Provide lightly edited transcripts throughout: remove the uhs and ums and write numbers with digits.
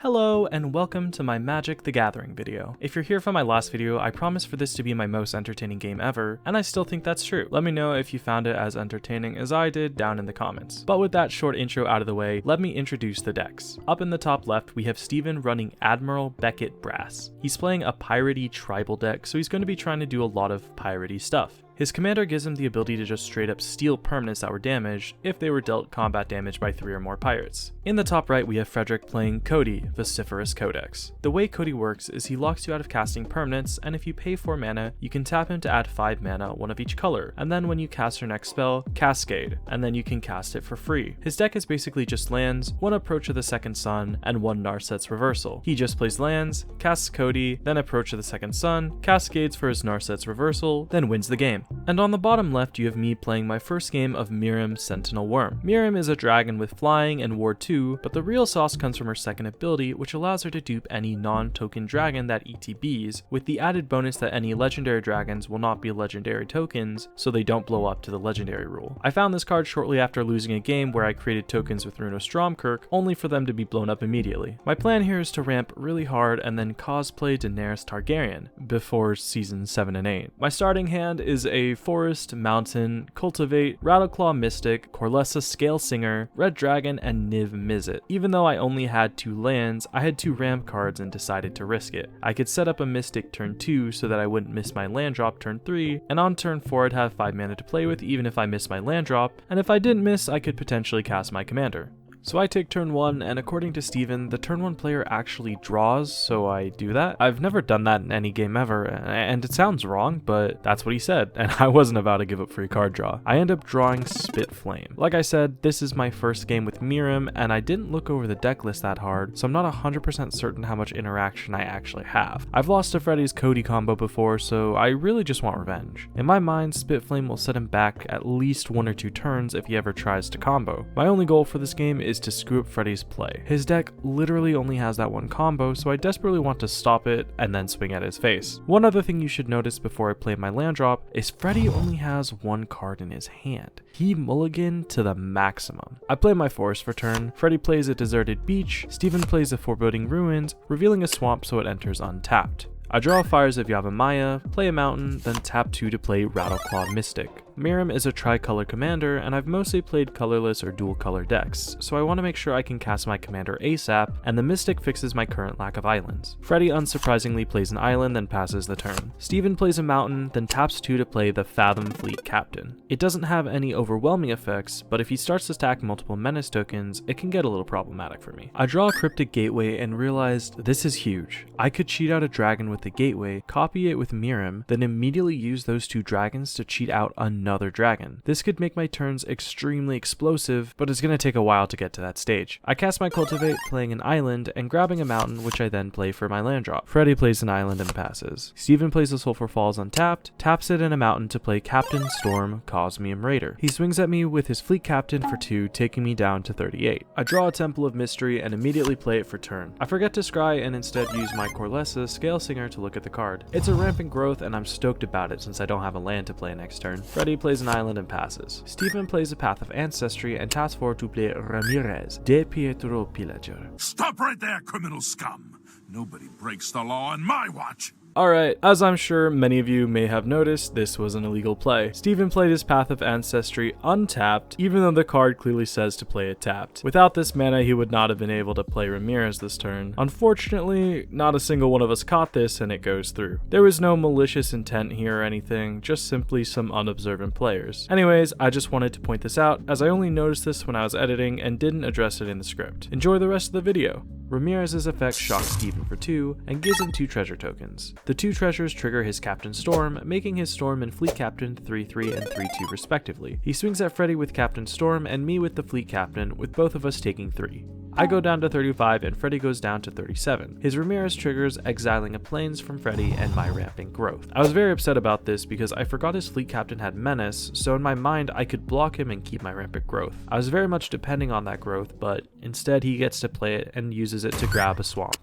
Hello and welcome to my Magic the Gathering video. If you're here from my last video, I promised for this to be my most entertaining game ever, and I still think that's true. Let me know if you found it as entertaining as I did down in the comments. But with that short intro out of the way, let me introduce the decks. Up in the top left, we have Steven running Admiral Beckett Brass. He's playing a piratey tribal deck, so he's going to be trying to do a lot of piratey stuff. His commander gives him the ability to just straight up steal permanents that were damaged if they were dealt combat damage by 3 or more pirates. In the top right, we have Frederick playing Cody, Vociferous Codex. The way Cody works is he locks you out of casting permanents, and if you pay 4 mana, you can tap him to add 5 mana, one of each color, and then when you cast your next spell, Cascade, and then you can cast it for free. His deck is basically just lands, 1 Approach of the Second Sun, and 1 Narset's Reversal. He just plays lands, casts Cody, then Approach of the Second Sun, cascades for his Narset's Reversal, then wins the game. And on the bottom left, you have me playing my first game of MIIRYM Sentinel Worm. MIIRYM is a dragon with flying and ward 2, but the real sauce comes from her second ability, which allows her to dupe any non-token dragon that ETBs, with the added bonus that any legendary dragons will not be legendary tokens, so they don't blow up to the legendary rule. I found this card shortly after losing a game where I created tokens with Runo Stromkirk, only for them to be blown up immediately. My plan here is to ramp really hard and then cosplay Daenerys Targaryen before seasons 7 and 8. My starting hand is a Forest, Mountain, Cultivate, Rattleclaw Mystic, Corlessa Scale Singer, Red Dragon, and Niv Mizzet. Even though I only had 2 lands, I had 2 ramp cards and decided to risk it. I could set up a Mystic turn 2 so that I wouldn't miss my land drop turn 3, and on turn 4 I'd have 5 mana to play with even if I missed my land drop, and if I didn't miss, I could potentially cast my commander. So I take turn 1, and according to Steven, the turn 1 player actually draws, so I do that. I've never done that in any game ever, and it sounds wrong, but that's what he said, and I wasn't about to give up free card draw. I end up drawing Spitflame. Like I said, this is my first game with MIIRYM, and I didn't look over the deck list that hard, so I'm not 100% certain how much interaction I actually have. I've lost to Freddy's Cody combo before, so I really just want revenge. In my mind, Spitflame will set him back at least 1 or 2 turns if he ever tries to combo. My only goal for this game is to screw up Freddy's play. His deck literally only has that 1 combo, so I desperately want to stop it and then swing at his face. One other thing you should notice before I play my land drop is Freddy only has 1 card in his hand. He mulliganed to the maximum. I play my forest for turn, Freddy plays a deserted beach, Steven plays a foreboding ruins, revealing a swamp so it enters untapped. I draw Fires of Yavimaya, play a mountain, then tap 2 to play Rattleclaw Mystic. MIIRYM is a tricolor commander, and I've mostly played colorless or dual color decks, so I want to make sure I can cast my commander ASAP, and the Mystic fixes my current lack of islands. Freddy unsurprisingly plays an island, then passes the turn. Steven plays a mountain, then taps 2 to play the Fathom Fleet Captain. It doesn't have any overwhelming effects, but if he starts to stack multiple menace tokens, it can get a little problematic for me. I draw a Cryptic Gateway and realized this is huge. I could cheat out a dragon with the Gateway, copy it with MIIRYM, then immediately use those 2 dragons to cheat out another dragon. This could make my turns extremely explosive, but it's going to take a while to get to that stage. I cast my Cultivate, playing an island, and grabbing a mountain, which I then play for my land drop. Freddy plays an island and passes. Steven plays the Sulphur Falls untapped, taps it in a mountain to play Captain Storm Cosmium Raider. He swings at me with his Fleet Captain for 2, taking me down to 38. I draw a Temple of Mystery and immediately play it for turn. I forget to scry and instead use my Corlessa Scale Singer to look at the card. It's a rampant growth and I'm stoked about it since I don't have a land to play next turn. Freddy plays an island and passes. Steven plays a Path of Ancestry and taps 4 to play Ramirez de Pietro Pillager. Stop right there, criminal scum! Nobody breaks the law on my watch! Alright, as I'm sure many of you may have noticed, this was an illegal play. Steven played his Path of Ancestry untapped, even though the card clearly says to play it tapped. Without this mana, he would not have been able to play Ramirez this turn. Unfortunately, not a single one of us caught this and it goes through. There was no malicious intent here or anything, just simply some unobservant players. Anyways, I just wanted to point this out, as I only noticed this when I was editing and didn't address it in the script. Enjoy the rest of the video. Ramirez's effect shocks Steven for 2 and gives him 2 treasure tokens. The 2 treasures trigger his Captain Storm, making his Storm and Fleet Captain 3/3 and 3/2 respectively. He swings at Freddy with Captain Storm and me with the Fleet Captain, with both of us taking 3. I go down to 35 and Freddy goes down to 37. His Ramirez triggers exiling a plains from Freddy and my rampant growth. I was very upset about this because I forgot his Fleet Captain had Menace, so in my mind I could block him and keep my rampant growth. I was very much depending on that growth, but instead he gets to play it and uses it to grab a swamp.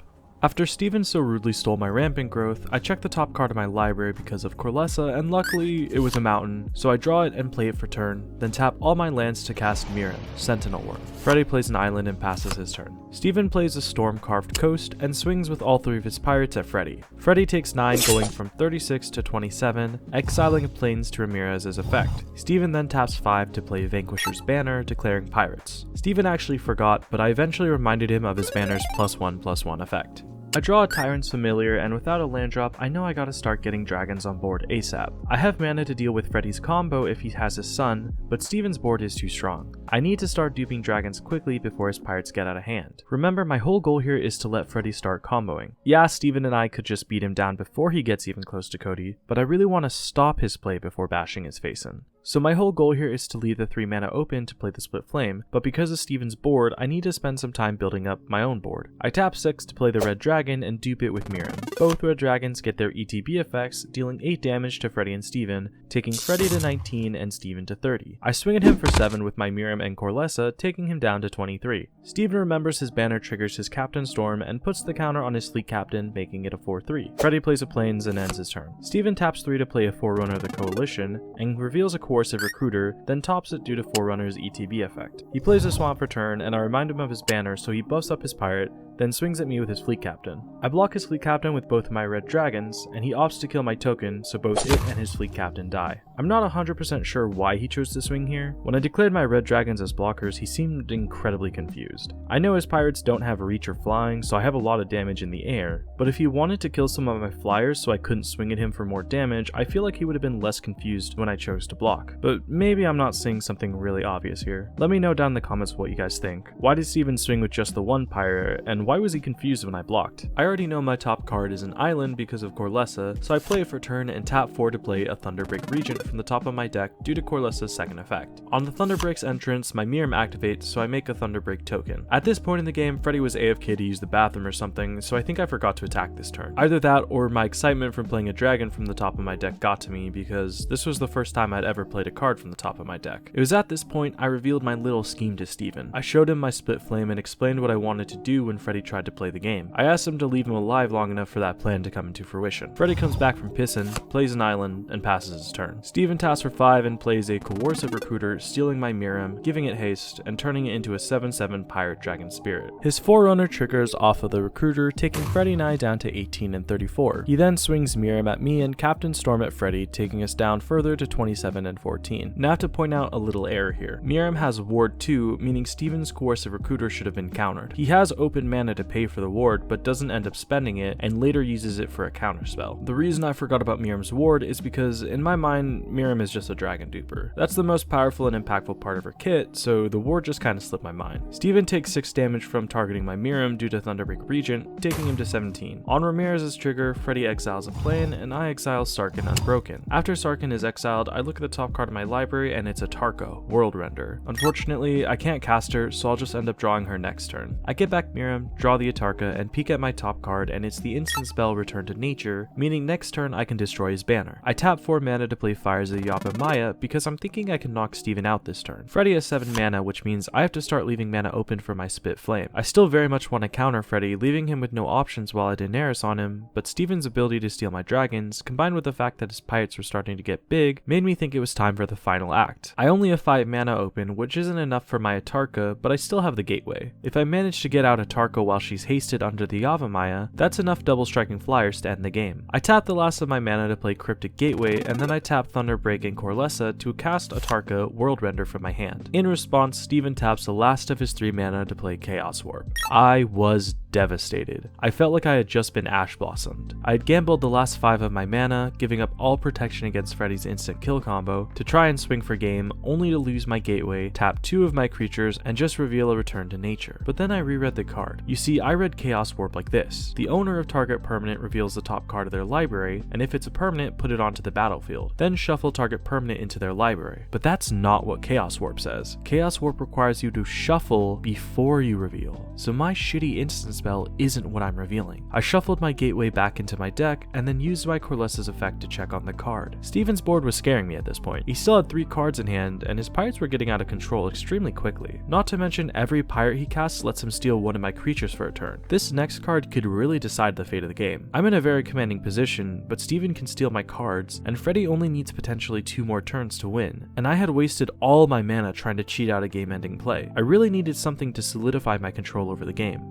After Steven so rudely stole my Rampant Growth, I checked the top card of my library because of Corlessa, and luckily it was a mountain, so I draw it and play it for turn, then tap all my lands to cast MIIRYM, Sentinel Worm. Freddy plays an island and passes his turn. Steven plays a storm-carved coast and swings with all 3 of his pirates at Freddy. Freddy takes 9, going from 36 to 27, exiling Plains to Ramirez as effect. Steven then taps 5 to play Vanquisher's Banner, declaring pirates. Steven actually forgot, but I eventually reminded him of his banner's +1/+1 effect. I draw a Tyrant's Familiar, and without a land drop, I know I gotta start getting dragons on board ASAP. I have mana to deal with Freddy's combo if he has his sun, but Steven's board is too strong. I need to start duping dragons quickly before his pirates get out of hand. Remember, my whole goal here is to let Freddy start comboing. Yeah, Steven and I could just beat him down before he gets even close to Cody, but I really want to stop his play before bashing his face in. So my whole goal here is to leave the 3 mana open to play the Split Flame, but because of Steven's board, I need to spend some time building up my own board. I tap 6 to play the Red Dragon and dupe it with MIIRYM. Both Red Dragons get their ETB effects, dealing 8 damage to Freddy and Steven, taking Freddy to 19 and Steven to 30. I swing at him for 7 with my MIIRYM and Corlessa, taking him down to 23. Steven remembers his banner triggers his Captain Storm and puts the counter on his Fleet Captain, making it a 4/3. Freddy plays a Plains and ends his turn. Steven taps 3 to play a Forerunner of the Coalition, and reveals a Coercive Recruiter, then tops it due to Forerunner's ETB effect. He plays a Swamp for turn, and I remind him of his banner, so he buffs up his pirate, then swings at me with his Fleet Captain. I block his Fleet Captain with both of my Red Dragons, and he opts to kill my token, so both it and his Fleet Captain die. I'm not 100% sure why he chose to swing here. When I declared my Red Dragons as blockers, he seemed incredibly confused. I know his pirates don't have reach or flying, so I have a lot of damage in the air, but if he wanted to kill some of my flyers so I couldn't swing at him for more damage, I feel like he would have been less confused when I chose to block. But maybe I'm not seeing something really obvious here. Let me know down in the comments what you guys think. Why did Steven swing with just the 1 pirate, and why was he confused when I blocked? I already know my top card is an island because of Corlessa, so I play it for turn and tap 4 to play a Thunderbreak Regent from the top of my deck due to Corlessa's second effect. On the Thunderbreak's entrance, my MIIRYM activates, so I make a Thunderbreak token. At this point in the game, Freddy was AFK to use the bathroom or something, so I think I forgot to attack this turn. Either that or my excitement from playing a dragon from the top of my deck got to me, because this was the first time I'd ever played a card from the top of my deck. It was at this point I revealed my little scheme to Steven. I showed him my Split Flame and explained what I wanted to do when Freddy tried to play the game. I asked him to leave him alive long enough for that plan to come into fruition. Freddy comes back from pissing, plays an island, and passes his turn. Steven taps for 5 and plays a Coercive Recruiter, stealing my MIIRYM, giving it haste, and turning it into a 7/7 Pirate Dragon Spirit. His Forerunner triggers off of the Recruiter, taking Freddy and I down to 18 and 34. He then swings MIIRYM at me and Captain Storm at Freddy, taking us down further to 27 and 14. Now I have to point out a little error here. MIIRYM has Ward 2, meaning Steven's Coercive Recruiter should have been countered. He has open mana to pay for the ward, but doesn't end up spending it, and later uses it for a counterspell. The reason I forgot about MIIRYM's ward is because, in my mind, MIIRYM is just a dragon duper. That's the most powerful and impactful part of her kit, so the ward just kinda slipped my mind. Steven takes 6 damage from targeting my MIIRYM due to Thunderbreak Regent, taking him to 17. On Ramirez's trigger, Freddy exiles a plane, and I exile Sarkhan Unbroken. After Sarkhan is exiled, I look at the top card of my library, and it's a Tarko, World Render. Unfortunately, I can't cast her, so I'll just end up drawing her next turn. I get back MIIRYM, draw the Atarka, and peek at my top card, and it's the instant spell Return to Nature, meaning next turn I can destroy his banner. I tap 4 mana to play Fires of the Yavimaya because I'm thinking I can knock Steven out this turn. Freddy has 7 mana, which means I have to start leaving mana open for my Spit Flame. I still very much want to counter Freddy, leaving him with no options while I Daenerys on him, but Steven's ability to steal my dragons, combined with the fact that his pirates were starting to get big, made me think it was time for the final act. I only have 5 mana open, which isn't enough for my Atarka, but I still have the Gateway. If I manage to get out Atarka while she's hasted under the Yavimaya, that's enough double striking flyers to end the game. I tap the last of my mana to play Cryptic Gateway, and then I tap Thunderbreak and Corlessa to cast Atarka World Render from my hand. In response, Steven taps the last of his 3 mana to play Chaos Warp. I was devastated. I felt like I had just been Ash Blossomed. I had gambled the last 5 of my mana, giving up all protection against Freddy's instant kill combo, to try and swing for game, only to lose my Gateway, tap 2 of my creatures, and just reveal a Return to Nature. But then I reread the card. You see, I read Chaos Warp like this. The owner of target permanent reveals the top card of their library, and if it's a permanent, put it onto the battlefield. Then shuffle target permanent into their library. But that's not what Chaos Warp says. Chaos Warp requires you to shuffle before you reveal. So my shitty instant spell isn't what I'm revealing. I shuffled my gateway back into my deck and then used my Corlessa's effect to check on the card. Steven's board was scaring me at this point. He still had 3 cards in hand and his pirates were getting out of control extremely quickly. Not to mention every pirate he casts lets him steal one of my creatures for a turn. This next card could really decide the fate of the game. I'm in a very commanding position, but Steven can steal my cards and Freddy only needs potentially 2 more turns to win. And I had wasted all my mana trying to cheat out a game-ending play. I really needed something to solidify my control over the game.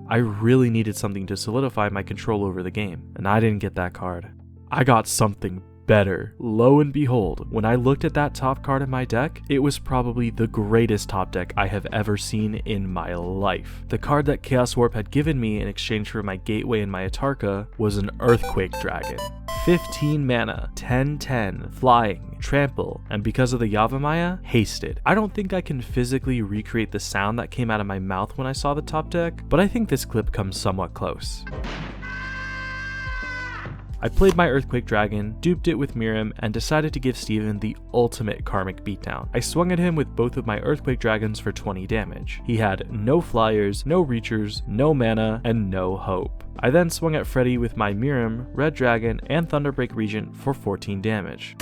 And I didn't get that card. I got something better. Lo and behold, when I looked at that top card in my deck, it was probably the greatest top deck I have ever seen in my life. The card that Chaos Warp had given me in exchange for my Gateway and my Atarka was an Earthquake Dragon. 15 mana, 10/10, flying, trample, and because of the Yavimaya, hasted. I don't think I can physically recreate the sound that came out of my mouth when I saw the top deck, but I think this clip comes somewhat close. I played my Earthquake Dragon, duped it with MIIRYM, and decided to give Steven the ultimate karmic beatdown. I swung at him with both of my Earthquake Dragons for 20 damage. He had no flyers, no reachers, no mana, and no hope. I then swung at Freddy with my MIIRYM, Red Dragon, and Thunderbreak Regent for 14 damage.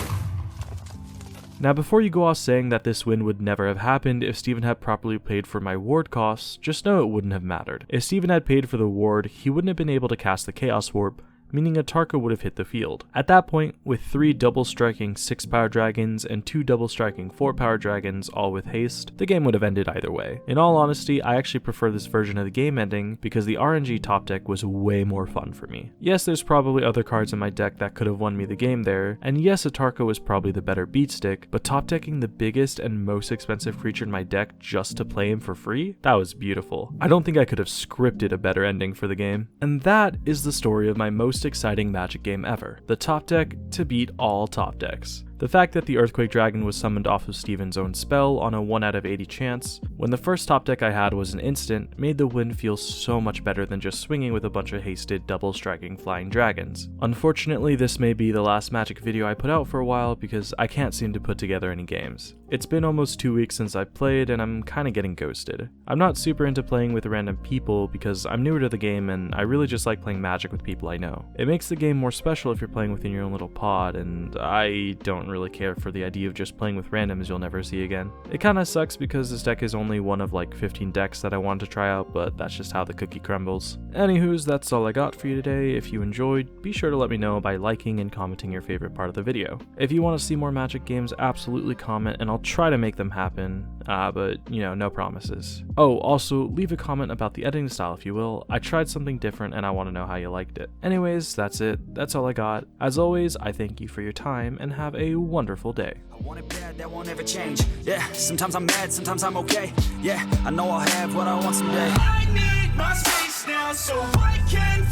Now before you go off saying that this win would never have happened if Steven had properly paid for my ward costs, just know it wouldn't have mattered. If Steven had paid for the ward, he wouldn't have been able to cast the Chaos Warp, meaning Atarka would have hit the field. At that point, with 3 double-striking 6-power dragons and 2 double-striking 4-power dragons all with haste, the game would have ended either way. In all honesty, I actually prefer this version of the game ending because the RNG top deck was way more fun for me. Yes, there's probably other cards in my deck that could have won me the game there, and yes, Atarka was probably the better beat stick, but top decking the biggest and most expensive creature in my deck just to play him for free? That was beautiful. I don't think I could have scripted a better ending for the game. And that is the story of my most exciting Magic game ever. The top deck to beat all top decks. The fact that the Earthquake Dragon was summoned off of Steven's own spell on a 1 out of 80 chance, when the first top deck I had was an instant, made the win feel so much better than just swinging with a bunch of hasted double striking flying dragons. Unfortunately, this may be the last Magic video I put out for a while because I can't seem to put together any games. It's been almost 2 weeks since I played and I'm kinda getting ghosted. I'm not super into playing with random people because I'm newer to the game and I really just like playing Magic with people I know. It makes the game more special if you're playing within your own little pod, and I don't really care for the idea of just playing with randoms you'll never see again. It kinda sucks because this deck is only one of like 15 decks that I wanted to try out, but that's just how the cookie crumbles. Anywho's, that's all I got for you today. If you enjoyed, be sure to let me know by liking and commenting your favorite part of the video. If you want to see more Magic games, absolutely comment and I'll try to make them happen, but you know, no promises. Oh, also leave a comment about the editing style if you will. I tried something different and I want to know how you liked it. Anyways, that's it. That's all I got. As always, I thank you for your time and have a wonderful day. I want it bad, that won't ever change. Yeah, sometimes I'm mad, sometimes I'm okay. Yeah, I know I'll have what I want someday. I need my space now so I can